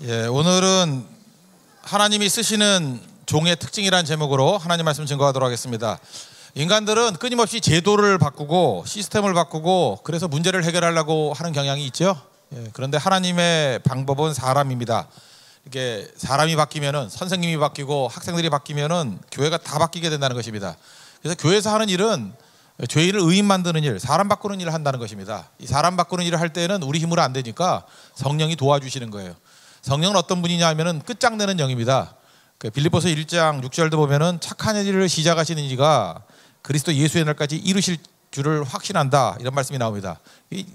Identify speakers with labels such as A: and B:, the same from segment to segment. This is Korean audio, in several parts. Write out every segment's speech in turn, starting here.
A: 오늘은 하나님이 쓰시는 종의 특징이라는 제목으로 하나님 말씀 증거하도록 하겠습니다. 인간들은 끊임없이 제도를 바꾸고 시스템을 바꾸고 그래서 문제를 해결하려고 하는 경향이 있죠. 그런데 하나님의 방법은 사람입니다. 이렇게 사람이 바뀌면은, 선생님이 바뀌고 학생들이 바뀌면은 교회가 다 바뀌게 된다는 것입니다. 그래서 교회에서 하는 일은 죄인을 의인 만드는 일, 사람 바꾸는 일을 한다는 것입니다. 이 사람 바꾸는 일을 할 때는 우리 힘으로 안 되니까 성령이 도와주시는 거예요. 성령은 어떤 분이냐 하면은 끝장내는 영입니다. 빌립보서 1장 6절도 보면은 착한 일을 시작하시는 이가 그리스도 예수의 날까지 이루실 줄을 확신한다, 이런 말씀이 나옵니다.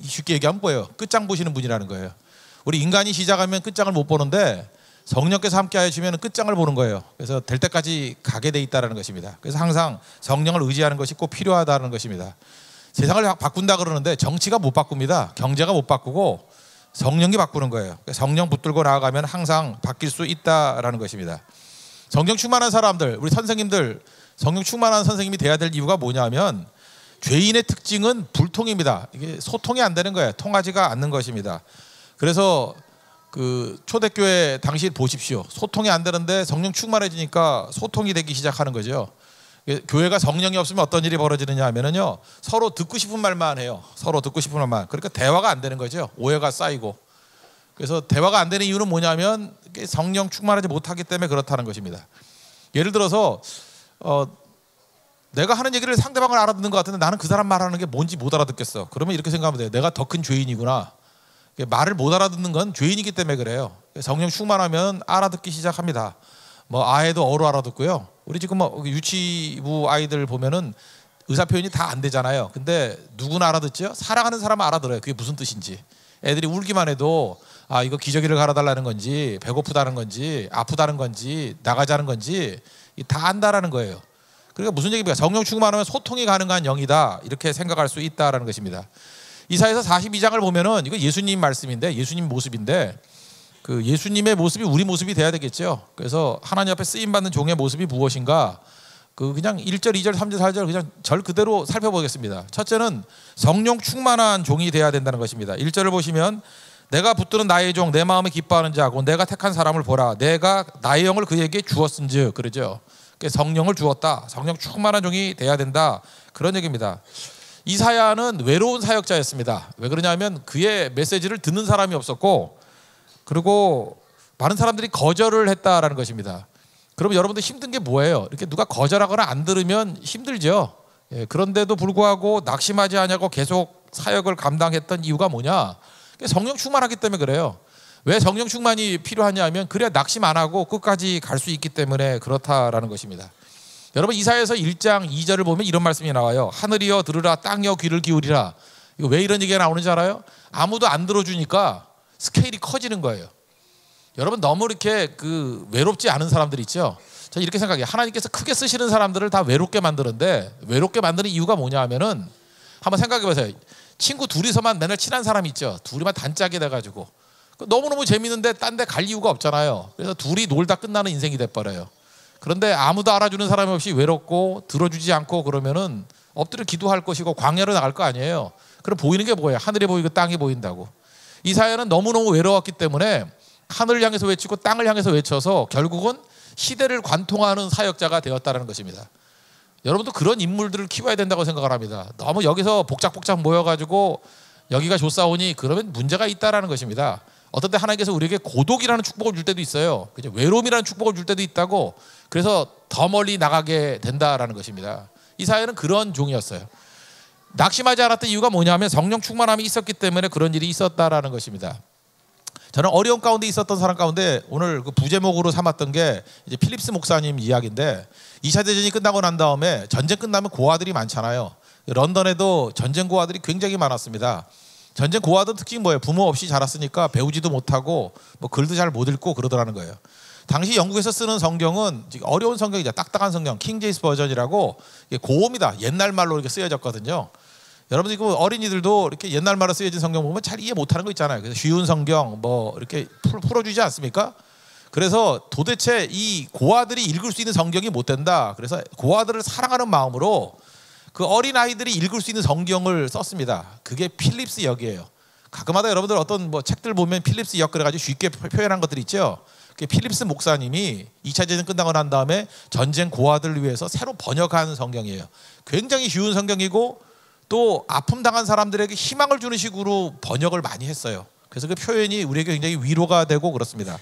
A: 쉽게 얘기하면 뭐예요? 끝장 보시는 분이라는 거예요. 우리 인간이 시작하면 끝장을 못 보는데 성령께서 함께 하여 주면 끝장을 보는 거예요. 그래서 될 때까지 가게 돼 있다는 것입니다. 그래서 항상 성령을 의지하는 것이 꼭 필요하다는 것입니다. 세상을 바꾼다 그러는데 정치가 못 바꿉니다. 경제가 못 바꾸고 성령이 바꾸는 거예요. 성령 붙들고 나아가면 항상 바뀔 수 있다라는 것입니다. 성령 충만한 사람들, 우리 선생님들, 성령 충만한 선생님이 돼야 될 이유가 뭐냐면 죄인의 특징은 불통입니다. 이게 소통이 안 되는 거예요. 통하지가 않는 것입니다. 그래서 그 초대교회 당시 보십시오. 소통이 안 되는데 성령 충만해지니까 소통이 되기 시작하는 거죠. 교회가 성령이 없으면 어떤 일이 벌어지느냐 하면은요, 서로 듣고 싶은 말만 해요. 서로 듣고 싶은 말만. 그러니까 대화가 안 되는 거죠. 오해가 쌓이고. 그래서 대화가 안 되는 이유는 뭐냐면 성령 충만하지 못하기 때문에 그렇다는 것입니다. 예를 들어서 내가 하는 얘기를 상대방을 알아듣는 것 같은데 나는 그 사람 말하는 게 뭔지 못 알아듣겠어. 그러면 이렇게 생각하면 돼요. 내가 더 큰 죄인이구나. 말을 못 알아듣는 건 죄인이기 때문에 그래요. 성령 충만하면 알아듣기 시작합니다. 아해도 어로 알아듣고요. 우리 지금 유치부 아이들 보면은 의사 표현이 다 안 되잖아요. 근데 누구나 알아듣죠? 사랑하는 사람은 알아들어요. 그게 무슨 뜻인지. 애들이 울기만 해도 이거 기저귀를 갈아달라는 건지, 배고프다는 건지, 아프다는 건지, 나가자는 건지 다 안다라는 거예요. 그러니까 무슨 얘기입니까? 성령 충만하면 소통이 가능한 영이다, 이렇게 생각할 수 있다라는 것입니다. 이사야서 42장을 보면은 이거 예수님 말씀인데, 예수님 모습인데, 그 예수님의 모습이 우리 모습이 돼야 되겠죠. 그래서 하나님 앞에 쓰임 받는 종의 모습이 무엇인가? 그냥 1절, 2절, 3절, 4절 그냥 절 그대로 살펴보겠습니다. 첫째는 성령 충만한 종이 돼야 된다는 것입니다. 1절을 보시면 내가 붙드는 나의 종, 내 마음에 기뻐하는 자고 내가 택한 사람을 보라. 내가 나의 영을 그에게 주었은즉, 그러죠. 성령을 주었다. 성령 충만한 종이 돼야 된다, 그런 얘기입니다. 이사야는 외로운 사역자였습니다. 왜 그러냐면 그의 메시지를 듣는 사람이 없었고, 그리고 많은 사람들이 거절을 했다라는 것입니다. 그럼 여러분들 힘든 게 뭐예요? 이렇게 누가 거절하거나 안 들으면 힘들죠. 그런데도 불구하고 낙심하지 않냐고 계속 사역을 감당했던 이유가 뭐냐? 성령 충만하기 때문에 그래요. 왜 성령 충만이 필요하냐 하면 그래야 낙심 안 하고 끝까지 갈 수 있기 때문에 그렇다라는 것입니다. 여러분, 이사야서 1장 2절을 보면 이런 말씀이 나와요. 하늘이여 들으라, 땅이여 귀를 기울이라. 이거 왜 이런 얘기가 나오는지 알아요? 아무도 안 들어주니까 스케일이 커지는 거예요. 여러분, 너무 이렇게 외롭지 않은 사람들 있죠. 저는 이렇게 생각해요. 하나님께서 크게 쓰시는 사람들을 다 외롭게 만드는데, 외롭게 만드는 이유가 뭐냐 하면은, 한번 생각해 보세요. 친구 둘이서만 맨날 친한 사람 있죠. 둘이만 단짝이 돼가지고 너무너무 재밌는데 딴 데 갈 이유가 없잖아요. 그래서 둘이 놀다 끝나는 인생이 돼버려요. 그런데 아무도 알아주는 사람이 없이 외롭고 들어주지 않고 그러면은 엎드려 기도할 것이고 광야로 나갈 거 아니에요. 그럼 보이는 게 뭐예요? 하늘이 보이고 땅이 보인다고. 이사야는 너무너무 외로웠기 때문에 하늘을 향해서 외치고 땅을 향해서 외쳐서 결국은 시대를 관통하는 사역자가 되었다는 것입니다. 여러분도 그런 인물들을 키워야 된다고 생각을 합니다. 너무 여기서 복작복작 모여가지고 여기가 좋사오니 그러면 문제가 있다는 것입니다. 어떤 때 하나님께서 우리에게 고독이라는 축복을 줄 때도 있어요. 그죠? 외로움이라는 축복을 줄 때도 있다고. 그래서 더 멀리 나가게 된다라는 것입니다. 이사야는 그런 종이었어요. 낙심하지 않았던 이유가 뭐냐면 성령 충만함이 있었기 때문에 그런 일이 있었다라는 것입니다. 저는 어려운 가운데 있었던 사람 가운데 오늘 그 부제목으로 삼았던 게 이제 필립스 목사님 이야기인데, 2차 대전이 끝나고 난 다음에 전쟁 끝나면 고아들이 많잖아요. 런던에도 전쟁 고아들이 굉장히 많았습니다. 전쟁 고아들 특징이 뭐예요? 부모 없이 자랐으니까 배우지도 못하고 글도 잘 못 읽고 그러더라는 거예요. 당시 영국에서 쓰는 성경은 어려운 성경이죠. 딱딱한 성경, 킹 제임스 버전이라고 고어입니다. 옛날 말로 이렇게 쓰여졌거든요. 여러분, 지금 어린이들도 이렇게 옛날 말로 쓰여진 성경 보면 잘 이해 못하는 거 있잖아요. 그래서 쉬운 성경 이렇게 풀어주지 않습니까? 그래서 도대체 이 고아들이 읽을 수 있는 성경이 못 된다. 그래서 고아들을 사랑하는 마음으로 그 어린 아이들이 읽을 수 있는 성경을 썼습니다. 그게 필립스 역이에요. 가끔마다 여러분들 어떤 뭐 책들 보면 필립스 역 그래가지고 쉽게 표현한 것들이 있죠. 필립스 목사님이 2차 대전 끝나고 난 다음에 전쟁 고아들을 위해서 새로 번역한 성경이에요. 굉장히 쉬운 성경이고 또 아픔 당한 사람들에게 희망을 주는 식으로 번역을 많이 했어요. 그래서 그 표현이 우리에게 굉장히 위로가 되고 그렇습니다.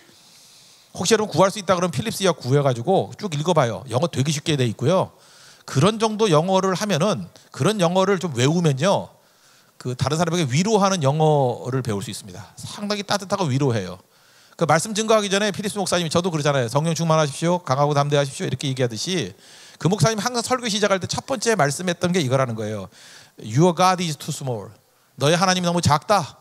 A: 혹시 여러분 구할 수 있다 그러면 필립스 역 구해가지고 쭉 읽어봐요. 영어 되게 쉽게 돼 있고요. 그런 정도 영어를 하면은, 그런 영어를 좀 외우면요, 그 다른 사람에게 위로하는 영어를 배울 수 있습니다. 상당히 따뜻하고 위로해요. 그 말씀 증거하기 전에 필립스 목사님이, 저도 그러잖아요. 성령 충만하십시오, 강하고 담대하십시오, 이렇게 얘기하듯이 그 목사님 항상 설교 시작할 때 첫 번째 말씀했던 게 이거라는 거예요. Your God is too small. 너의 하나님이 너무 작다.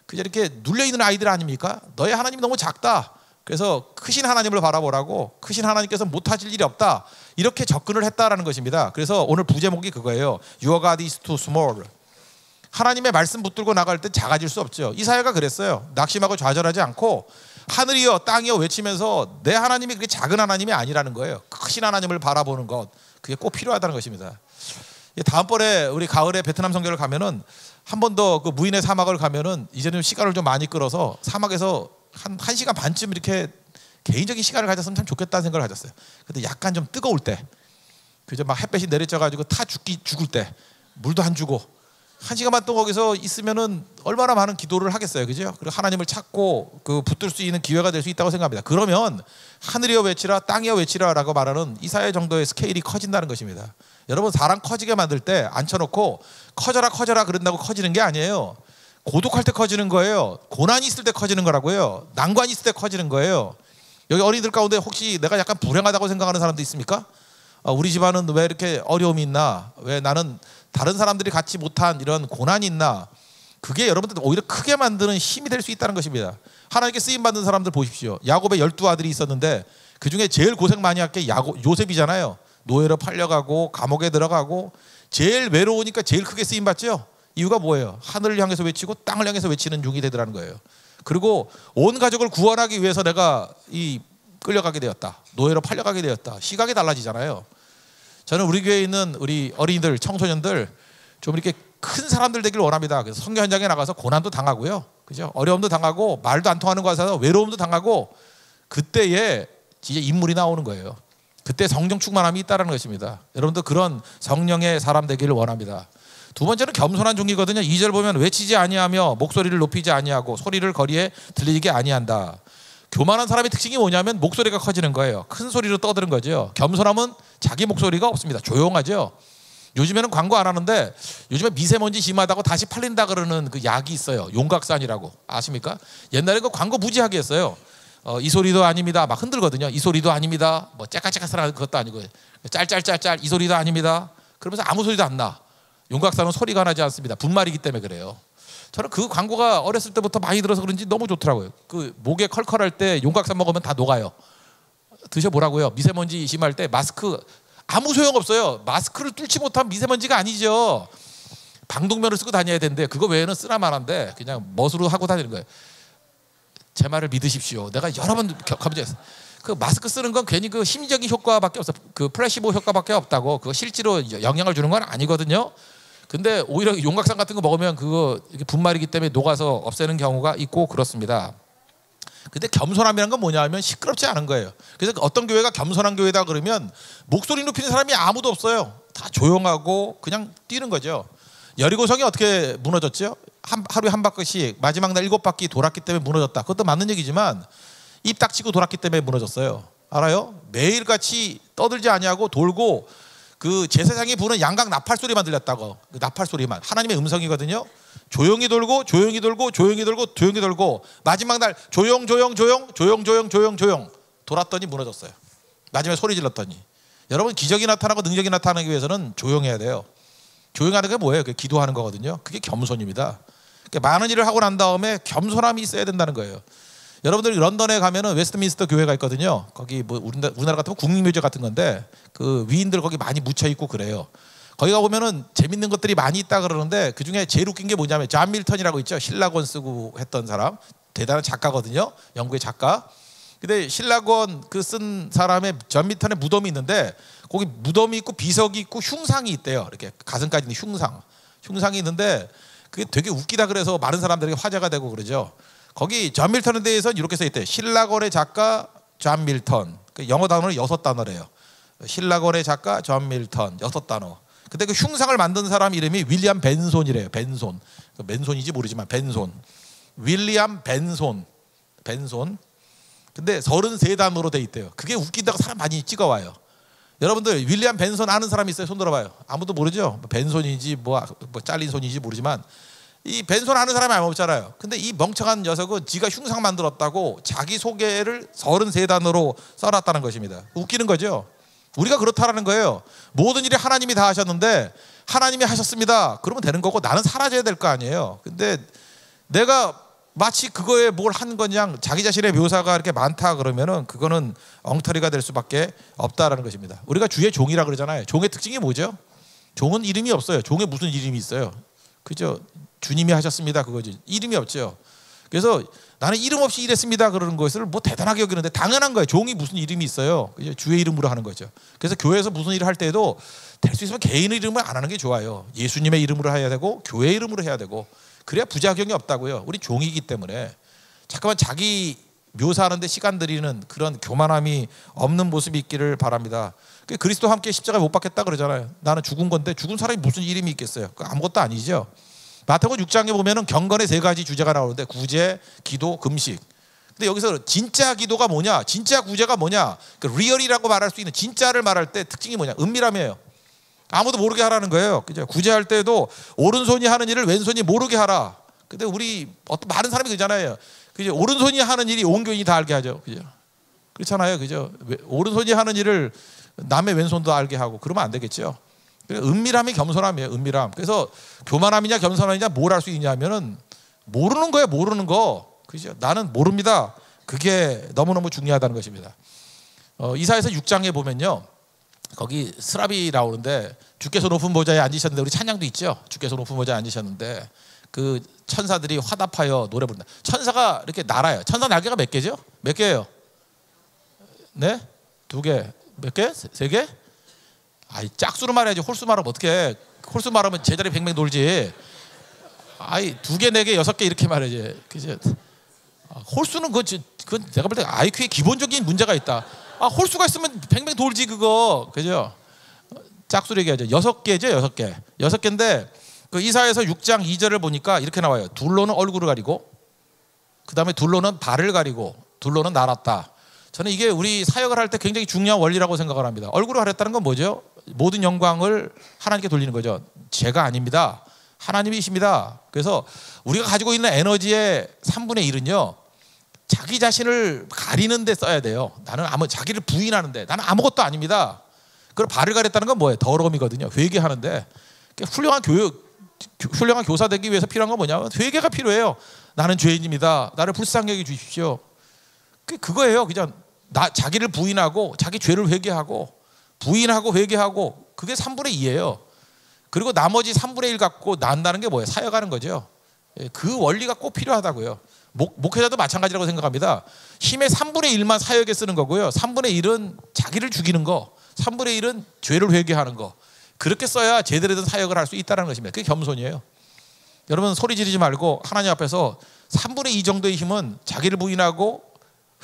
A: 그냥 이렇게 눌려있는 아이들 아닙니까? 너의 하나님이 너무 작다. 그래서 크신 하나님을 바라보라고, 크신 하나님께서 못하실 일이 없다, 이렇게 접근을 했다라는 것입니다. 그래서 오늘 부제목이 그거예요. Your God is too small. 하나님의 말씀 붙들고 나갈 때 작아질 수 없죠. 이사야가 그랬어요. 낙심하고 좌절하지 않고 하늘이여 땅이여 외치면서 내 하나님이 그렇게 작은 하나님이 아니라는 거예요. 크신 하나님을 바라보는 것, 그게 꼭 필요하다는 것입니다. 다음번에 우리 가을에 베트남 선교를 가면은 한 번 더 그 무인의 사막을 가면은 이제는 시간을 좀 많이 끌어서 사막에서 한 1시간 반쯤 이렇게 개인적인 시간을 가졌으면 참 좋겠다는 생각을 가졌어요. 근데 약간 좀 뜨거울 때, 그죠? 막 햇볕이 내리쳐가지고 죽을 때, 물도 안 주고 1시간만 또 거기서 있으면은 얼마나 많은 기도를 하겠어요, 그죠? 그리고 하나님을 찾고 그 붙들 수 있는 기회가 될 수 있다고 생각합니다. 그러면 하늘이여 외치라, 땅이여 외치라라고 말하는 이사야 정도의 스케일이 커진다는 것입니다. 여러분, 사람 커지게 만들 때 앉혀놓고 커져라 커져라 그런다고 커지는 게 아니에요. 고독할 때 커지는 거예요. 고난이 있을 때 커지는 거라고요. 난관이 있을 때 커지는 거예요. 여기 어린이들 가운데 혹시 내가 약간 불행하다고 생각하는 사람도 있습니까? 우리 집안은 왜 이렇게 어려움이 있나? 왜 나는 다른 사람들이 갖지 못한 이런 고난이 있나? 그게 여러분들 오히려 크게 만드는 힘이 될 수 있다는 것입니다. 하나님께 쓰임받는 사람들 보십시오. 야곱의 12아들이 있었는데 그중에 제일 고생 많이 할 게 요셉이잖아요. 노예로 팔려가고 감옥에 들어가고 제일 외로우니까 제일 크게 쓰임받죠. 이유가 뭐예요? 하늘을 향해서 외치고 땅을 향해서 외치는 중이 되더라는 거예요. 그리고 온 가족을 구원하기 위해서 내가 끌려가게 되었다, 노예로 팔려가게 되었다. 시각이 달라지잖아요. 저는 우리 교회에 있는 우리 어린이들, 청소년들 좀 이렇게 큰 사람들 되길 원합니다. 그래서 선교 현장에 나가서 고난도 당하고요, 그죠? 어려움도 당하고 말도 안 통하는 곳에서 외로움도 당하고, 그때에 진짜 인물이 나오는 거예요. 그때 성령 충만함이 있다는 것입니다. 여러분도 그런 성령의 사람 되기를 원합니다. 두 번째는 겸손한 종이거든요. 2절 보면 외치지 아니하며 목소리를 높이지 아니하고 소리를 거리에 들리게 아니한다. 교만한 사람의 특징이 뭐냐면 목소리가 커지는 거예요. 큰 소리로 떠드는 거죠. 겸손함은 자기 목소리가 없습니다. 조용하죠. 요즘에는 광고 안 하는데 요즘에 미세먼지 심하다고 다시 팔린다 그러는 그 약이 있어요. 용각산이라고. 아십니까? 옛날에 그 광고 무지하게 했어요. 이 소리도 아닙니다. 막 흔들거든요. 이 소리도 아닙니다. 뭐 째깍째깍 그것도 아니고 짤짤짤짤 이 소리도 아닙니다. 그러면서 아무 소리도 안 나. 용각산은 소리가 나지 않습니다. 분말이기 때문에 그래요. 저는 그 광고가 어렸을 때부터 많이 들어서 그런지 너무 좋더라고요. 그 목에 컬컬할 때 용각산 먹으면 다 녹아요. 드셔보라고요. 미세먼지 심할 때 마스크 아무 소용없어요. 마스크를 뚫지 못한 미세먼지가 아니죠. 방독면을 쓰고 다녀야 되는데 그거 외에는 쓰나마나인데 그냥 멋으로 하고 다니는 거예요. 제 말을 믿으십시오. 내가 여러 번 검증했어요. 그 마스크 쓰는 건 괜히 그 심리적인 효과밖에 없어. 그 플래시보 효과밖에 없다고. 그거 실제로 영향을 주는 건 아니거든요. 근데 오히려 용각산 같은 거 먹으면 그거 분말이기 때문에 녹아서 없애는 경우가 있고 그렇습니다. 근데 겸손함이란 건 뭐냐 하면 시끄럽지 않은 거예요. 그래서 어떤 교회가 겸손한 교회다 그러면 목소리 높이는 사람이 아무도 없어요. 다 조용하고 그냥 뛰는 거죠. 여리고성이 어떻게 무너졌죠? 하루에 한 바퀴씩 마지막 날 7바퀴 돌았기 때문에 무너졌다. 그것도 맞는 얘기지만 입 닥치고 돌았기 때문에 무너졌어요. 알아요? 매일같이 떠들지 아니하고 돌고 그 제사장이 부는 양각 나팔 소리만 들렸다고. 그 나팔 소리만. 하나님의 음성이거든요. 조용히 돌고 조용히 돌고 조용히 돌고 조용히 돌고 마지막 날 조용 돌았더니 무너졌어요. 마지막에 소리 질렀더니. 여러분, 기적이 나타나고 능력이 나타나기 위해서는 조용해야 돼요. 조용하는 게 뭐예요? 그게 기도하는 거거든요. 그게 겸손입니다. 그러니까 많은 일을 하고 난 다음에 겸손함이 있어야 된다는 거예요. 여러분들이 런던에 가면은 웨스트민스터 교회가 있거든요. 거기 뭐 우리나라 같으면 국립묘지 같은 건데 그 위인들 거기 많이 묻혀 있고 그래요. 거기 가 보면은 재밌는 것들이 많이 있다 그러는데 그 중에 제일 웃긴 게 뭐냐면 존 밀턴이라고 있죠. 신라권 쓰고 했던 사람, 대단한 작가거든요. 영국의 작가. 근데 신라권 그 쓴 사람의 존 밀턴의 무덤이 있는데 거기 무덤이 있고 비석이 있고 흉상이 있대요. 이렇게 가슴까지 있는 흉상이 있는데 그게 되게 웃기다 그래서 많은 사람들에게 화제가 되고 그러죠. 거기 존 밀턴에 대해서는 이렇게 써 있대요. 신라권의 작가 존 밀턴. 그 영어 단어는 6단어래요. 신라권의 작가 존 밀턴 6단어. 근데 그 흉상을 만든 사람 이름이 윌리엄 벤손이래요. 벤손. 맨손이지 모르지만 벤손. 윌리엄 벤손. 근데 33단어로 돼 있대요. 그게 웃긴다고 사람 많이 찍어와요. 여러분들 윌리엄 벤손 아는 사람 있어요? 손 들어봐요. 아무도 모르죠? 벤손인지 뭐 잘린 손인지 모르지만 이 벤손 아는 사람이 아무 없잖아요. 근데 이 멍청한 녀석은 지가 흉상 만들었다고 자기 소개를 33단어로 써놨다는 것입니다. 웃기는 거죠. 우리가 그렇다라는 거예요. 모든 일이 하나님이 다 하셨는데 하나님이 하셨습니다. 그러면 되는 거고 나는 사라져야 될 거 아니에요. 근데 내가 마치 그거에 뭘 한 거냐 자기 자신의 묘사가 이렇게 많다 그러면은 그거는 엉터리가 될 수밖에 없다라는 것입니다. 우리가 주의 종이라 그러잖아요. 종의 특징이 뭐죠? 종은 이름이 없어요. 종에 무슨 이름이 있어요? 그죠? 주님이 하셨습니다. 그거지. 이름이 없죠. 그래서 나는 이름 없이 일했습니다. 그러는 것을 뭐 대단하게 여기는데 당연한 거예요. 종이 무슨 이름이 있어요. 그죠? 주의 이름으로 하는 거죠. 그래서 교회에서 무슨 일을 할 때도 될 수 있으면 개인의 이름을 안 하는 게 좋아요. 예수님의 이름으로 해야 되고 교회 이름으로 해야 되고 그래야 부작용이 없다고요. 우리 종이기 때문에 잠깐만 자기 묘사하는데 시간 들이는 그런 교만함이 없는 모습이 있기를 바랍니다. 그리스도와 함께 십자가에 못 박혔다 그러잖아요. 나는 죽은 건데 죽은 사람이 무슨 이름이 있겠어요? 아무것도 아니죠. 마태복음 6장에 보면은 경건의 3가지 주제가 나오는데 구제, 기도, 금식. 근데 여기서 진짜 기도가 뭐냐? 진짜 구제가 뭐냐? 그 리얼이라고 말할 수 있는 진짜를 말할 때 특징이 뭐냐? 은밀함이에요. 아무도 모르게 하라는 거예요. 그죠? 구제할 때도 오른손이 하는 일을 왼손이 모르게 하라. 근데 우리 어떤 많은 사람이 그러잖아요. 그죠? 오른손이 하는 일이 온 교인이 다 알게 하죠. 그죠? 그렇잖아요. 그죠? 오른손이 하는 일을 남의 왼손도 알게 하고 그러면 안 되겠죠. 은밀함이 겸손함이에요. 은밀함. 그래서 교만함이냐 겸손함이냐 뭘 할 수 있냐면은 모르는 거예요. 모르는 거. 그죠? 나는 모릅니다. 그게 너무너무 중요하다는 것입니다. 이사야서 6장에 보면요. 거기 스랍이 나오는데 주께서 높은 보좌에 앉으셨는데 우리 찬양도 있죠. 주께서 높은 보좌에 앉으셨는데 그 천사들이 화답하여 노래 부른다. 천사가 이렇게 날아요. 천사 날개가 몇 개죠? 몇 개예요? 네? 2개. 몇 개? 3개? 아이 짝수로 말해야지. 홀수 말하면 어떡해. 홀수 말하면 제자리 뱅뱅 돌지. 아이 2개, 4개, 6개 이렇게 말해야지. 그죠? 홀수는 그건 내가 볼 때 IQ에 기본적인 문제가 있다. 홀수가 있으면 뱅뱅 돌지 그거. 그죠? 짝수로 얘기하죠. 6개죠. 6개. 6개인데 그 이사야서 6장 2절을 보니까 이렇게 나와요. 둘로는 얼굴을 가리고 그 다음에 둘로는 발을 가리고 둘로는 날았다. 저는 이게 우리 사역을 할 때 굉장히 중요한 원리라고 생각을 합니다. 얼굴을 가렸다는 건 뭐죠? 모든 영광을 하나님께 돌리는 거죠. 제가 아닙니다. 하나님이십니다. 그래서 우리가 가지고 있는 에너지의 3분의 1은요. 자기 자신을 가리는 데 써야 돼요. 나는 자기를 부인하는데 나는 아무것도 아닙니다. 그리고 발을 가렸다는 건 뭐예요? 더러움이거든요. 회개하는데 훌륭한 교사 되기 위해서 필요한 건 뭐냐면 회개가 필요해요. 나는 죄인입니다. 나를 불쌍히 여겨 주십시오. 그거예요. 그냥 자기를 부인하고 자기 죄를 회개하고 부인하고 회개하고 그게 3분의 2예요. 그리고 나머지 3분의 1 갖고 난다는 게 뭐예요? 사역하는 거죠. 그 원리가 꼭 필요하다고요. 목회자도 마찬가지라고 생각합니다. 힘의 3분의 1만 사역에 쓰는 거고요. 3분의 1은 자기를 죽이는 거, 3분의 1은 죄를 회개하는 거. 그렇게 써야 제대로 된 사역을 할 수 있다는 것입니다. 그게 겸손이에요. 여러분 소리 지르지 말고 하나님 앞에서 3분의 2 정도의 힘은 자기를 부인하고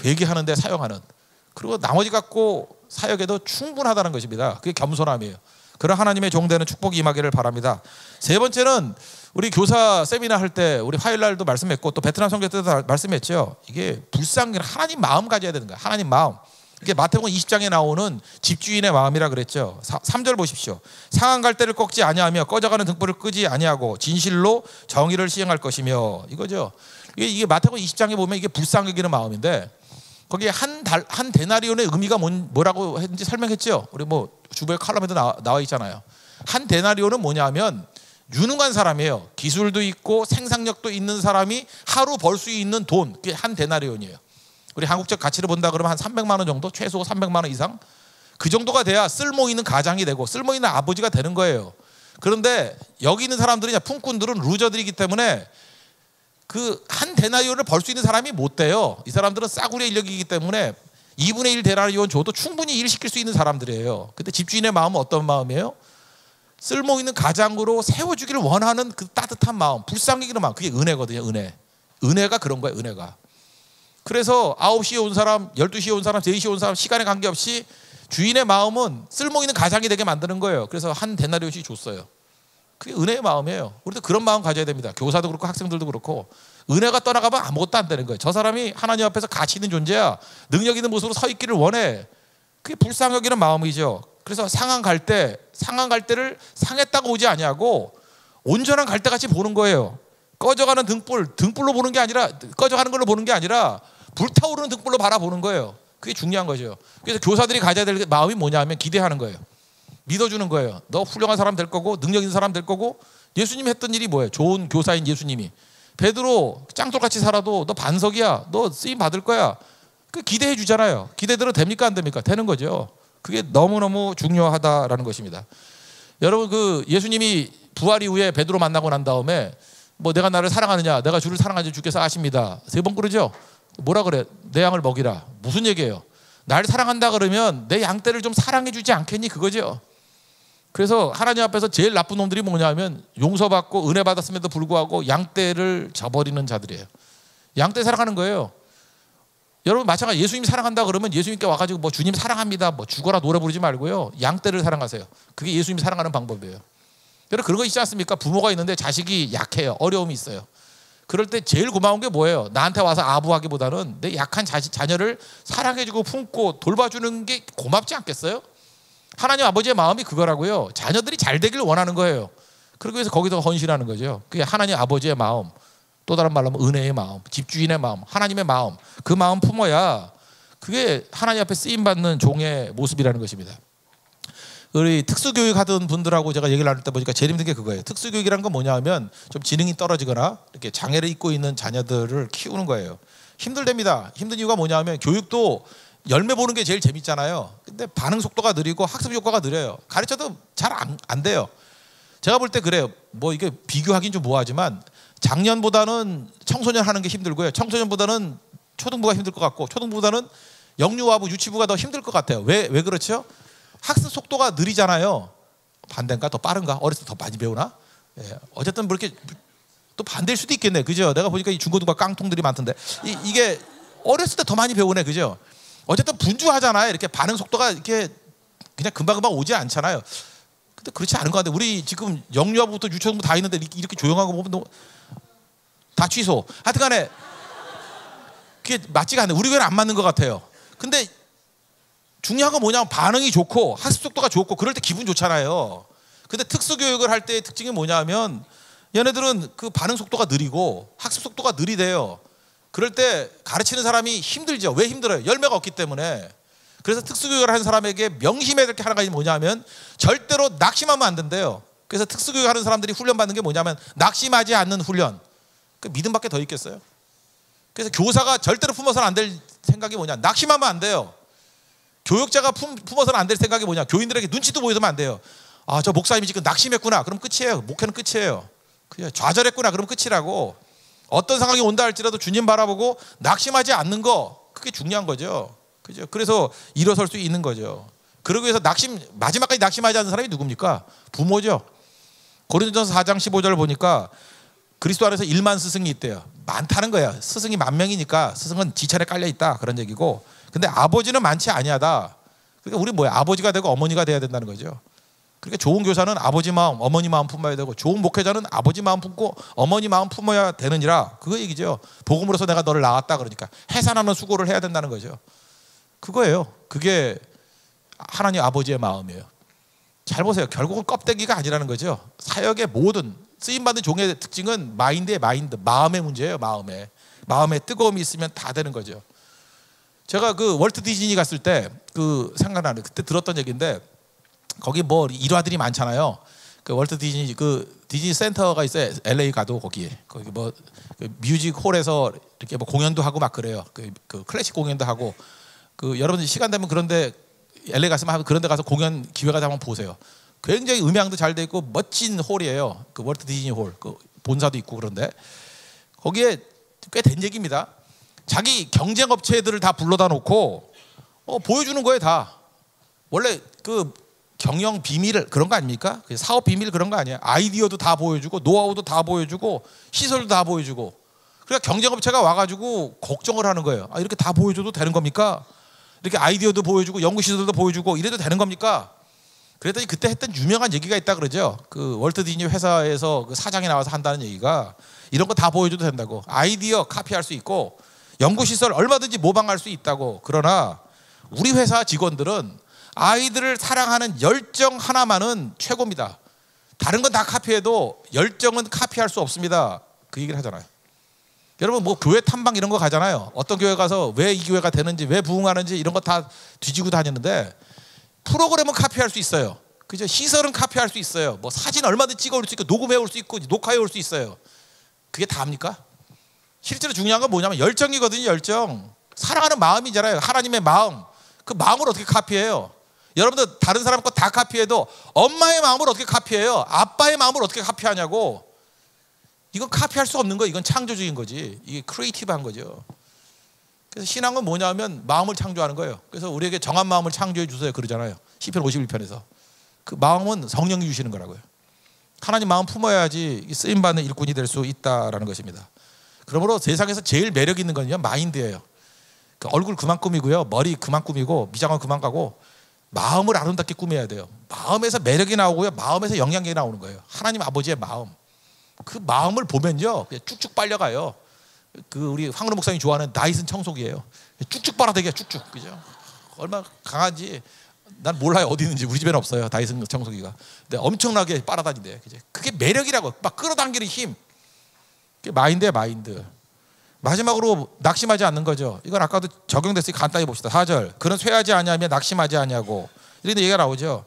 A: 회개하는 데 사용하는, 그리고 나머지 갖고 사역에도 충분하다는 것입니다. 그게 겸손함이에요. 그런 하나님의 종되는 축복이 임하기를 바랍니다. 3번째는 우리 교사 세미나 할 때 우리 화요일 날도 말씀했고 또 베트남 선교 때도 말씀했죠. 이게 불쌍히 하나님 마음 가져야 되는 거예요. 하나님 마음. 이게 마태복음 20장에 나오는 집주인의 마음이라 그랬죠. 3절 보십시오. 상한 갈대를 꺾지 아니하며 꺼져가는 등불을 끄지 아니하고 진실로 정의를 시행할 것이며, 이거죠. 이게 마태복음 20장에 보면 이게 불쌍히 여기는 마음인데 거기에 한 데나리온의 의미가 뭐라고 했는지 설명했죠. 우리 뭐 주보의 칼럼에도 나와 있잖아요. 한 데나리온은 뭐냐면 유능한 사람이에요. 기술도 있고 생산력도 있는 사람이 하루 벌 수 있는 돈, 그게 한 데나리온이에요. 우리 한국적 가치를 본다 그러면 한 300만 원 정도, 최소 300만 원 이상, 그 정도가 돼야 쓸모 있는 가장이 되고 쓸모 있는 아버지가 되는 거예요. 그런데 여기 있는 사람들이 품꾼들은 루저들이기 때문에 그 한 데나리온을 벌 수 있는 사람이 못 돼요. 이 사람들은 싸구려 인력이기 때문에 2분의 1 데나리온 줘도 충분히 일 시킬 수 있는 사람들이에요. 근데 집주인의 마음은 어떤 마음이에요? 쓸모 있는 가장으로 세워주기를 원하는 그 따뜻한 마음, 불쌍히 여기는 마음, 그게 은혜거든요. 은혜가 그런 거예요. 은혜가. 그래서 9시에 온 사람, 12시에 온 사람, 3시에 온 사람 시간에 관계없이 주인의 마음은 쓸모 있는 가장이 되게 만드는 거예요. 그래서 한 데나리온씩 줬어요. 그게 은혜의 마음이에요. 우리도 그런 마음 가져야 됩니다. 교사도 그렇고 학생들도 그렇고. 은혜가 떠나가면 아무것도 안 되는 거예요. 저 사람이 하나님 앞에서 가치 있는 존재야. 능력 있는 모습으로 서 있기를 원해. 그게 불쌍히 여기는 마음이죠. 그래서 상한 갈대를 상했다고 보지 아니하고 온전한 갈대같이 보는 거예요. 꺼져가는 등불로 보는 게 아니라, 꺼져가는 걸로 보는 게 아니라 불타오르는 등불로 바라보는 거예요. 그게 중요한 거죠. 그래서 교사들이 가져야 될 마음이 뭐냐면 기대하는 거예요. 믿어주는 거예요. 너 훌륭한 사람 될 거고 능력 있는 사람 될 거고. 예수님이 했던 일이 뭐예요? 좋은 교사인 예수님이 베드로 짱돌같이 살아도 너 반석이야. 너 쓰임 받을 거야. 그 기대해 주잖아요. 기대대로 됩니까 안 됩니까? 되는 거죠. 그게 너무너무 중요하다라는 것입니다. 여러분 그 예수님이 부활 이후에 베드로 만나고 난 다음에 뭐 내가 나를 사랑하느냐, 내가 주를 사랑하지 주께서 아십니다. 3번 그러죠. 뭐라 그래? 내 양을 먹이라. 무슨 얘기예요? 날 사랑한다 그러면 내 양떼를 좀 사랑해 주지 않겠니? 그거죠. 그래서 하나님 앞에서 제일 나쁜 놈들이 뭐냐면 용서받고 은혜 받았음에도 불구하고 양떼를 저버리는 자들이에요. 양떼 사랑하는 거예요. 여러분 마찬가지. 예수님 사랑한다 그러면 예수님께 와가지고 뭐 주님 사랑합니다 뭐 죽어라 노래 부르지 말고요. 양떼를 사랑하세요. 그게 예수님 사랑하는 방법이에요. 여러분 그런 거 있지 않습니까? 부모가 있는데 자식이 약해요. 어려움이 있어요. 그럴 때 제일 고마운 게 뭐예요? 나한테 와서 아부하기보다는 내 약한 자녀를 사랑해주고 품고 돌봐주는 게 고맙지 않겠어요? 하나님 아버지의 마음이 그거라고요. 자녀들이 잘 되길 원하는 거예요. 그러기 위해서 거기서 헌신하는 거죠. 그게 하나님 아버지의 마음, 또 다른 말로 하면 은혜의 마음, 집주인의 마음, 하나님의 마음, 그 마음 품어야 그게 하나님 앞에 쓰임받는 종의 모습이라는 것입니다. 우리 특수교육 하던 분들하고 제가 얘기를 나눌 때 보니까 제일 힘든 게 그거예요. 특수교육이라는 건 뭐냐 하면 좀 지능이 떨어지거나 이렇게 장애를 입고 있는 자녀들을 키우는 거예요. 힘들답니다. 힘든 이유가 뭐냐 하면 교육도 열매 보는 게 제일 재밌잖아요. 근데 반응 속도가 느리고 학습 효과가 느려요. 가르쳐도 잘 안 돼요. 제가 볼 때 그래요. 뭐 이게 비교하긴 좀 뭐하지만 작년보다는 청소년 하는 게 힘들고요. 청소년보다는 초등부가 힘들 것 같고 초등부보다는 영유아부, 유치부가 더 힘들 것 같아요. 왜 그렇죠? 학습 속도가 느리잖아요. 반대인가? 더 빠른가? 어렸을 때 더 많이 배우나? 예. 어쨌든 뭐 이렇게 또 반대일 수도 있겠네. 그죠? 내가 보니까 이 중고등부 깡통들이 많던데 이게 어렸을 때 더 많이 배우네. 그죠? 어쨌든 분주하잖아요. 이렇게 반응 속도가 이렇게 그냥 금방금방 오지 않잖아요. 근데 그렇지 않은 것 같아요. 우리 지금 영유아부부터 유초등부 다 있는데 이렇게 조용하고 보면 다 취소. 하여튼 간에 그게 맞지가 않네. 우리 교회는 안 맞는 것 같아요. 근데 중요한 건 뭐냐면 반응이 좋고 학습 속도가 좋고 그럴 때 기분 좋잖아요. 근데 특수교육을 할 때의 특징이 뭐냐면 얘네들은 그 반응 속도가 느리고 학습 속도가 느리대요. 그럴 때 가르치는 사람이 힘들죠. 왜 힘들어요? 열매가 없기 때문에. 그래서 특수교육을 하는 사람에게 명심해야 될 게 하나가 뭐냐면 절대로 낙심하면 안 된대요. 그래서 특수교육 하는 사람들이 훈련받는 게 뭐냐면 낙심하지 않는 훈련. 그 믿음밖에 더 있겠어요? 그래서 교사가 절대로 품어서는 안 될 생각이 뭐냐? 낙심하면 안 돼요. 교육자가 품어서는 안 될 생각이 뭐냐? 교인들에게 눈치도 보여주면 안 돼요. 아, 저 목사님이 지금 낙심했구나. 그럼 끝이에요. 목회는 끝이에요. 그냥 좌절했구나. 그럼 끝이라고. 어떤 상황이 온다 할지라도 주님 바라보고 낙심하지 않는 거, 그게 중요한 거죠. 그죠? 그래서 일어설 수 있는 거죠. 그러기 위해서 마지막까지 낙심하지 않는 사람이 누굽니까? 부모죠. 고린도전서 4장 15절을 보니까 그리스도 안에서 1만 스승이 있대요. 많다는 거예요. 스승이 10,000명이니까 스승은 지천에 깔려 있다 그런 얘기고. 근데 아버지는 많지 아니하다. 그러니까 우리 뭐야? 아버지가 되고 어머니가 돼야 된다는 거죠. 그러니까 좋은 교사는 아버지 마음, 어머니 마음 품어야 되고 좋은 목회자는 아버지 마음 품고 어머니 마음 품어야 되느니라. 그거 얘기죠. 복음으로서 내가 너를 낳았다 그러니까 해산하는 수고를 해야 된다는 거죠. 그거예요. 그게 하나님 아버지의 마음이에요. 잘 보세요. 결국은 껍데기가 아니라는 거죠. 사역의 모든 쓰임받은 종의 특징은 마음의 문제예요. 마음에 뜨거움이 있으면 다 되는 거죠. 제가 그 월트 디즈니 갔을 때 그 생각나는 그때 들었던 얘기인데 거기 뭐 일화들이 많잖아요. 그 월트 디즈니 그 디즈니 센터가 있어요. LA 가도 거기 뭐 그 뮤직 홀에서 이렇게 뭐 공연도 하고 막 그래요. 그 클래식 공연도 하고 그 여러분 시간 되면 그런데 LA 갔으면 그런데 가서 공연 기회가 되면 보세요. 굉장히 음향도 잘 돼 있고 멋진 홀이에요. 그 월트 디즈니 홀, 그 본사도 있고 그런데 거기에 꽤 된 얘기입니다. 자기 경쟁 업체들을 다 불러다 놓고 보여주는 거예요 다. 원래 그 경영 비밀 그런 거 아닙니까? 사업 비밀 그런 거 아니에요. 아이디어도 다 보여주고 노하우도 다 보여주고 시설도 다 보여주고. 그러니까 경쟁업체가 와가지고 걱정을 하는 거예요. 아, 이렇게 다 보여줘도 되는 겁니까? 이렇게 아이디어도 보여주고 연구시설도 보여주고 이래도 되는 겁니까? 그랬더니 그때 했던 유명한 얘기가 있다 그러죠. 그 월트 디즈니 회사에서 그 사장이 나와서 한다는 얘기가 이런 거 다 보여줘도 된다고. 아이디어 카피할 수 있고 연구시설 얼마든지 모방할 수 있다고. 그러나 우리 회사 직원들은 아이들을 사랑하는 열정 하나만은 최고입니다. 다른 건 다 카피해도 열정은 카피할 수 없습니다. 그 얘기를 하잖아요. 여러분 뭐 교회 탐방 이런 거 가잖아요. 어떤 교회 가서 왜 이 교회가 되는지 왜 부흥하는지 이런 거 다 뒤지고 다녔는데 프로그램은 카피할 수 있어요. 그죠? 시설은 카피할 수 있어요. 뭐 사진 얼마든지 찍어올 수 있고 녹음해 올 수 있고 녹화해 올 수 있어요. 그게 다입니까? 실제로 중요한 건 뭐냐면 열정이거든요. 열정. 사랑하는 마음이잖아요. 하나님의 마음. 그 마음을 어떻게 카피해요? 여러분들 다른 사람 거 다 카피해도 엄마의 마음을 어떻게 카피해요? 아빠의 마음을 어떻게 카피하냐고. 이건 카피할 수 없는 거. 이건 창조적인 거지. 이게 크리에이티브한 거죠. 그래서 신앙은 뭐냐면 마음을 창조하는 거예요. 그래서 우리에게 정한 마음을 창조해 주세요 그러잖아요. 시편 51편에서. 그 마음은 성령이 주시는 거라고요. 하나님 마음 품어야지 쓰임받는 일꾼이 될 수 있다라는 것입니다. 그러므로 세상에서 제일 매력 있는 건요 마인드예요. 그 얼굴 그만 꾸미고요, 머리 그만 꾸미고 미장원 그만 가고 마음을 아름답게 꾸며야 돼요. 마음에서 매력이 나오고요, 마음에서 영향력이 나오는 거예요. 하나님 아버지의 마음. 그 마음을 보면요 그냥 쭉쭉 빨려가요. 그 우리 황은호 목사님이 좋아하는 나이슨 청소기예요. 쭉쭉 빨아대게 쭉쭉. 그죠? 얼마나 강한지 난 몰라요. 어디 있는지. 우리 집에는 없어요 다이슨 청소기가. 근데 엄청나게 빨아다닌대. 그게 매력이라고. 막 끌어당기는 힘. 그게 마인드예요. 마인드. 마지막으로 낙심하지 않는 거죠. 이건 아까도 적용됐으니 간단히 봅시다. 4절. 그는 쇠하지 아니하며 낙심하지 아니하고 이런 얘기가 나오죠.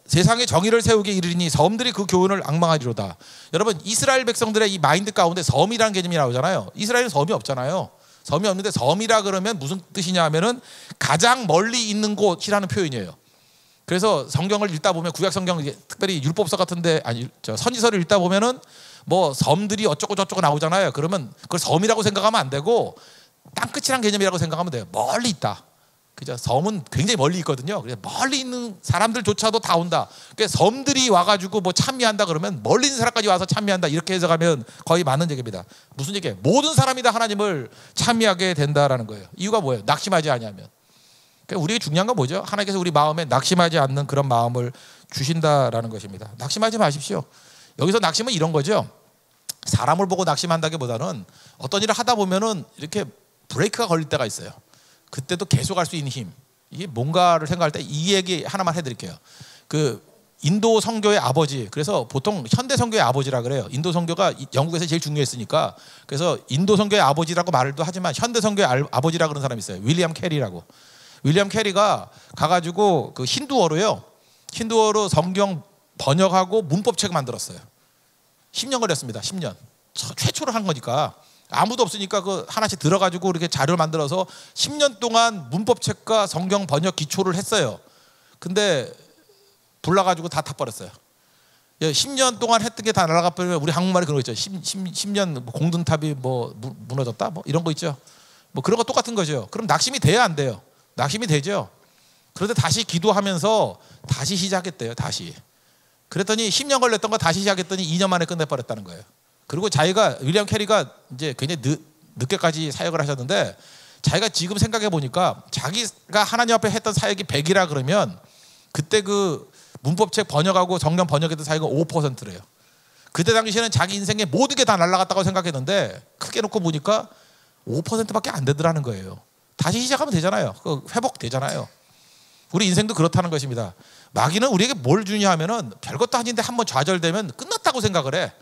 A: 세상에 정의를 세우게 이르리니 섬들이 그 교훈을 앙망하리로다. 여러분 이스라엘 백성들의 이 마인드 가운데 섬이라는 개념이 나오잖아요. 이스라엘은 섬이 없잖아요. 섬이 없는데 섬이라 그러면 무슨 뜻이냐 하면은 가장 멀리 있는 곳이라는 표현이에요. 그래서 성경을 읽다 보면 구약 성경 특별히 율법서 같은데 아니 선지서를 읽다 보면은 뭐 섬들이 어쩌고 저쩌고 나오잖아요. 그러면 그걸 섬이라고 생각하면 안 되고 땅끝이란 개념이라고 생각하면 돼요. 멀리 있다. 그죠? 섬은 굉장히 멀리 있거든요. 그래서 멀리 있는 사람들조차도 다 온다. 그러니까 섬들이 와가지고 뭐 찬미한다 그러면 멀리 있는 사람까지 와서 찬미한다 이렇게 해석하면 거의 맞는 얘기입니다. 무슨 얘기예요? 모든 사람이 다 하나님을 찬미하게 된다라는 거예요. 이유가 뭐예요? 낙심하지 않으면. 그러니까 우리에게 중요한 건 뭐죠? 하나님께서 우리 마음에 낙심하지 않는 그런 마음을 주신다라는 것입니다. 낙심하지 마십시오. 여기서 낙심은 이런 거죠. 사람을 보고 낙심한다기보다는 어떤 일을 하다 보면은 이렇게 브레이크가 걸릴 때가 있어요. 그때도 계속할 수 있는 힘. 이게 뭔가를 생각할 때 이 얘기 하나만 해드릴게요. 그 인도 선교의 아버지. 그래서 보통 현대 선교의 아버지라 그래요. 인도 선교가 영국에서 제일 중요했으니까. 그래서 인도 선교의 아버지라고 말도 하지만 현대 선교의 아버지라 그러는 사람이 있어요. 윌리엄 캐리라고. 윌리엄 캐리가 가가지고 그 힌두어로요. 힌두어로 성경 번역하고 문법책 만들었어요. 10년 걸렸습니다. 10년. 최초로 한 거니까. 아무도 없으니까 그 하나씩 들어가지고 이렇게 자료를 만들어서 10년 동안 문법책과 성경 번역 기초를 했어요. 근데 불나가지고 다 타버렸어요. 10년 동안 했던 게 다 날아가 버리면 우리 한국말에 그런 거 있죠. 10년 공든탑이 뭐 무너졌다 뭐 이런 거 있죠. 뭐 그런 거 똑같은 거죠. 그럼 낙심이 돼야 안 돼요? 낙심이 되죠. 그런데 다시 기도하면서 다시 시작했대요. 다시. 그랬더니 10년 걸렸던 거 다시 시작했더니 2년 만에 끝내버렸다는 거예요. 그리고 자기가 윌리엄 캐리가 이제 굉장히 늦게까지 사역을 하셨는데 자기가 지금 생각해 보니까 자기가 하나님 앞에 했던 사역이 100이라 그러면 그때 그 문법책 번역하고 성경 번역했던 사역은 5%래요. 그때 당시에는 자기 인생의 모든 게 다 날아갔다고 생각했는데 크게 놓고 보니까 5%밖에 안 되더라는 거예요. 다시 시작하면 되잖아요. 회복되잖아요. 우리 인생도 그렇다는 것입니다. 마귀는 우리에게 뭘 주냐 하면은 별것도 아닌데 한번 좌절되면 끝났다고 생각을 해.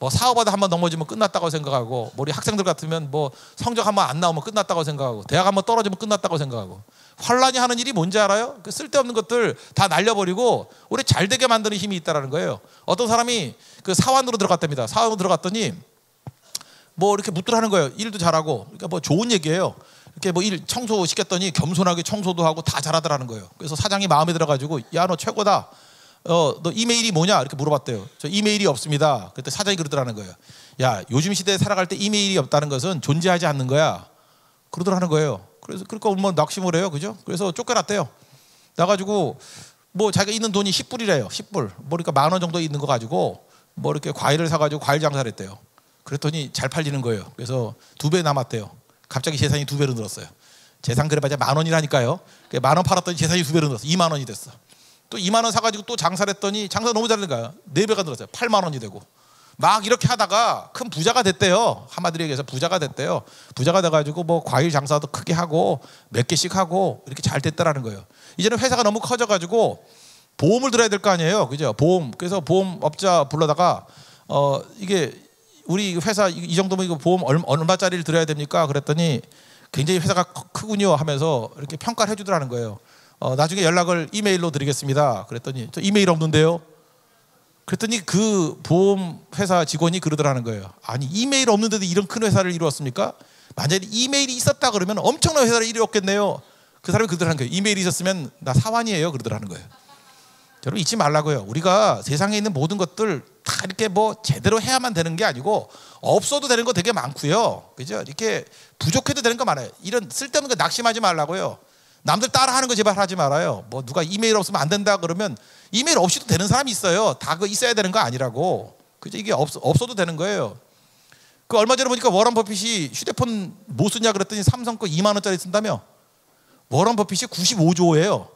A: 뭐 사업하다 한번 넘어지면 끝났다고 생각하고, 우리 학생들 같으면 뭐 성적 한번 안 나오면 끝났다고 생각하고, 대학 한번 떨어지면 끝났다고 생각하고. 환란이 하는 일이 뭔지 알아요? 그 쓸데없는 것들 다 날려버리고 우리 잘 되게 만드는 힘이 있다라는 거예요. 어떤 사람이 그 사원으로 들어갔답니다. 사원으로 들어갔더니 뭐 이렇게 묻더라는 거예요. 일도 잘하고. 그러니까 뭐 좋은 얘기예요. 이렇게 뭐 일 청소 시켰더니 겸손하게 청소도 하고 다 잘하더라는 거예요. 그래서 사장이 마음에 들어가지고 야 너 최고다. 너 이메일이 뭐냐? 이렇게 물어봤대요. 저 이메일이 없습니다. 그때 사장이 그러더라는 거예요. 야 요즘 시대에 살아갈 때 이메일이 없다는 것은 존재하지 않는 거야. 그러더라는 거예요. 그래서 그러니까 얼마나 낙심을 해요, 그죠? 그래서 쫓겨났대요. 나가지고 뭐 자기가 있는 돈이 10불이래요. 10불. 뭐 그러니까 10,000원 정도 있는 거 가지고 뭐 이렇게 과일을 사가지고 과일 장사를 했대요. 그랬더니 잘 팔리는 거예요. 그래서 2배 남았대요. 갑자기 재산이 2배로 늘었어요. 재산 그래봐야 10,000원이라니까요. 10,000원 팔았더니 재산이 2배로 늘었어. 20,000원이 됐어. 또 20,000원 사가지고 또 장사를 했더니 장사 너무 잘 되니까 4배가 늘었어요. 80,000원이 되고. 막 이렇게 하다가 큰 부자가 됐대요. 한마디로 얘기해서 부자가 됐대요. 부자가 돼가지고 뭐 과일 장사도 크게 하고 몇 개씩 하고 이렇게 잘 됐다라는 거예요. 이제는 회사가 너무 커져가지고 보험을 들어야 될 거 아니에요. 그죠? 보험. 그래서 보험업자 불러다가 이게 우리 회사 이 정도면 이거 보험 얼마짜리를 들어야 됩니까? 그랬더니 굉장히 회사가 크군요 하면서 이렇게 평가를 해주더라는 거예요. 나중에 연락을 이메일로 드리겠습니다. 그랬더니 저 이메일 없는데요. 그랬더니 그 보험회사 직원이 그러더라는 거예요. 아니 이메일 없는데도 이런 큰 회사를 이루었습니까? 만약에 이메일이 있었다 그러면 엄청난 회사를 이루었겠네요. 그 사람이 그러더라는 거예요. 이메일이 있었으면 나 사환이에요. 그러더라는 거예요. 여러분 잊지 말라고요. 우리가 세상에 있는 모든 것들 다 이렇게 뭐 제대로 해야만 되는 게 아니고 없어도 되는 거 되게 많고요. 그죠? 이렇게 부족해도 되는 거 많아요. 이런 쓸데없는 거 낙심하지 말라고요. 남들 따라하는 거 제발 하지 말아요. 뭐 누가 이메일 없으면 안 된다 그러면 이메일 없이도 되는 사람이 있어요. 다 그거 있어야 되는 거 아니라고. 그죠? 이게 없어도 되는 거예요. 그 얼마 전에 보니까 워런 버핏이 휴대폰 뭐 쓰냐 그랬더니 삼성 거 20,000원짜리 쓴다며. 워런 버핏이 95조예요.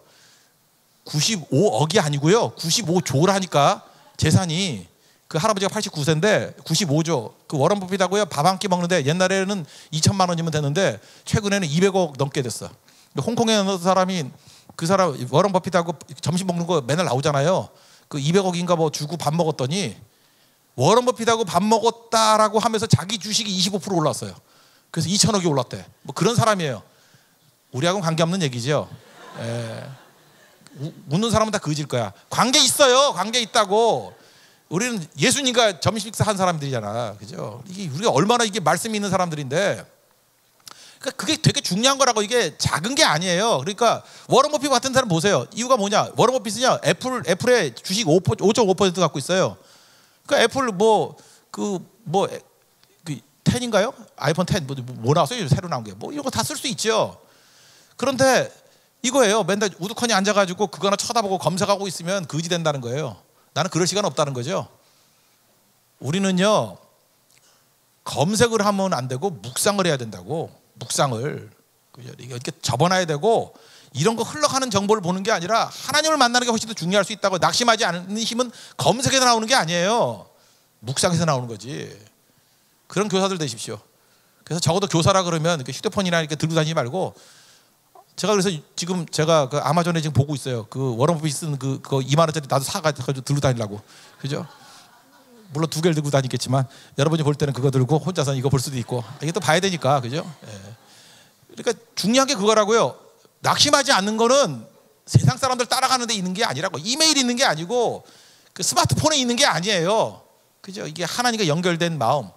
A: 95억이 아니고요. 95조라니까 재산이. 그 할아버지가 89세인데 95조. 그 워런 버핏하고요 밥 한 끼 먹는데 옛날에는 2,000만 원이면 되는데 최근에는 200억 넘게 됐어. 홍콩에 어느 사람이 그 사람 워런 버핏하고 점심 먹는 거 맨날 나오잖아요. 그 200억인가 뭐 주고 밥 먹었더니 워런 버핏하고 밥 먹었다라고 하면서 자기 주식이 25% 올랐어요. 그래서 2,000억이 올랐대. 뭐 그런 사람이에요. 우리하고는 관계없는 얘기죠. 웃는 사람은 다 거질 거야. 관계 있어요. 관계 있다고. 우리는 예수님과 점심 식사 한 사람들이잖아. 그죠? 이게 우리가 얼마나 이게 말씀이 있는 사람들인데 그러니까 그게 되게 중요한 거라고. 이게 작은 게 아니에요. 그러니까 워런 버핏 같은 사람 보세요. 이유가 뭐냐? 워런 버핏은요 애플의 주식 5.5% 갖고 있어요. 그러니까 애플 그 10인가요? 아이폰 10 뭐 나왔어요? 새로 나온 게 뭐 이런 거 다 쓸 수 있죠. 그런데 이거예요. 맨날 우두커니 앉아가지고 그거 하나 쳐다보고 검색하고 있으면 거지 된다는 거예요. 나는 그럴 시간 없다는 거죠. 우리는요 검색을 하면 안 되고 묵상을 해야 된다고. 묵상을 이렇게 접어놔야 되고 이런 거 흘러가는 정보를 보는 게 아니라 하나님을 만나는 게 훨씬 더 중요할 수 있다고. 낙심하지 않는 힘은 검색에서 나오는 게 아니에요. 묵상에서 나오는 거지. 그런 교사들 되십시오. 그래서 적어도 교사라 그러면 이렇게 휴대폰이나 이렇게 들고 다니지 말고. 제가 그래서 지금 제가 그 아마존에 지금 보고 있어요. 그 워런 버핏 쓰는 그거 20,000원짜리 나도 사가지고 들고 다니려고. 그죠? 물론 2개를 들고 다니겠지만 여러분이 볼 때는 그거 들고 혼자서 이거 볼 수도 있고 이게 또 봐야 되니까. 그죠? 그러니까 중요한 게 그거라고요. 낙심하지 않는 거는 세상 사람들 따라가는 데 있는 게 아니라고. 이메일이 있는 게 아니고 그 스마트폰에 있는 게 아니에요. 그죠? 이게 하나님과 연결된 마음,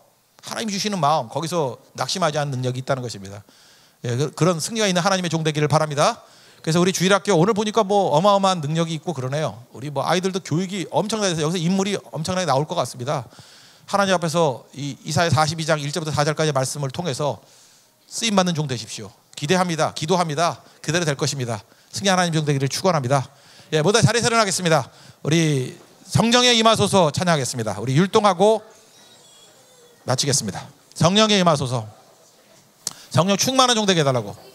A: 하나님이 주시는 마음, 거기서 낙심하지 않는 능력이 있다는 것입니다. 그런 승리가 있는 하나님의 종 되기를 바랍니다. 그래서 우리 주일학교 오늘 보니까 뭐 어마어마한 능력이 있고 그러네요. 우리 뭐 아이들도 교육이 엄청나게 돼서 여기서 인물이 엄청나게 나올 것 같습니다. 하나님 앞에서 이 이사야 42장 1절부터 4절까지의 말씀을 통해서 쓰임 받는 종 되십시오. 기대합니다. 기도합니다. 그대로 될 것입니다. 승리 하나님 종 되기를 축원합니다. 모두 자리에서 일어나겠습니다. 우리 성령의 임하소서 찬양하겠습니다. 우리 율동하고 마치겠습니다. 성령의 임하소서. 성령 충만한 종 되게 해달라고.